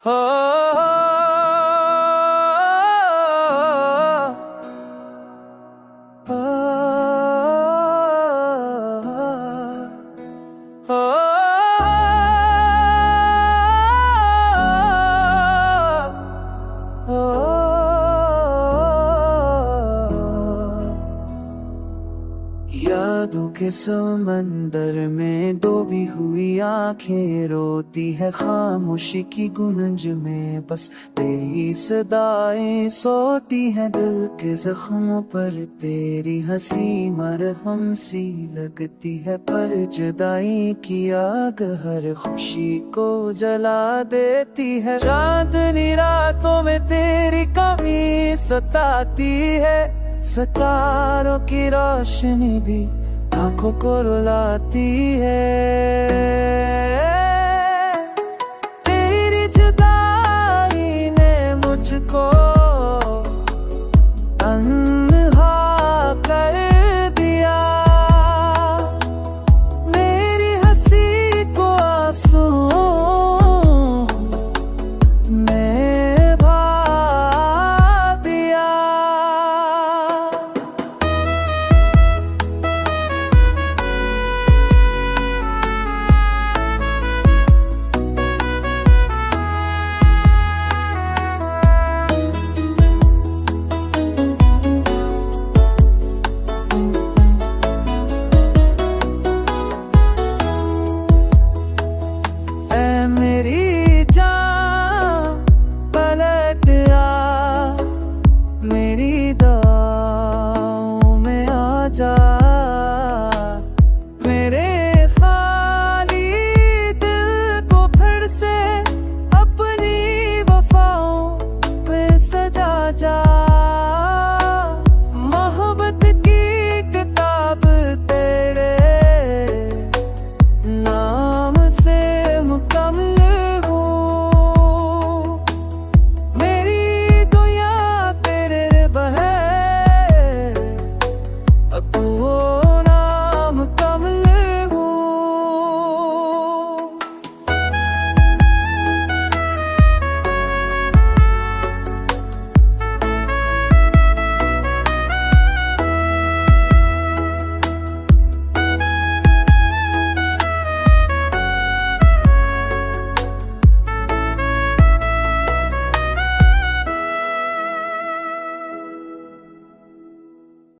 हो यादों के समंदर में डूबी हुई आंखें रोती है खामोशी की गूंज में, बस तेरी सदाएं सोती है दिल के जख्मों पर। तेरी हंसी मरहम सी लगती है, पर जुदाई की आग हर खुशी को जला देती है। चांदनी रातों में तेरी कमी सताती है, सितारों की रोशनी भी आंखों को रुलाती है।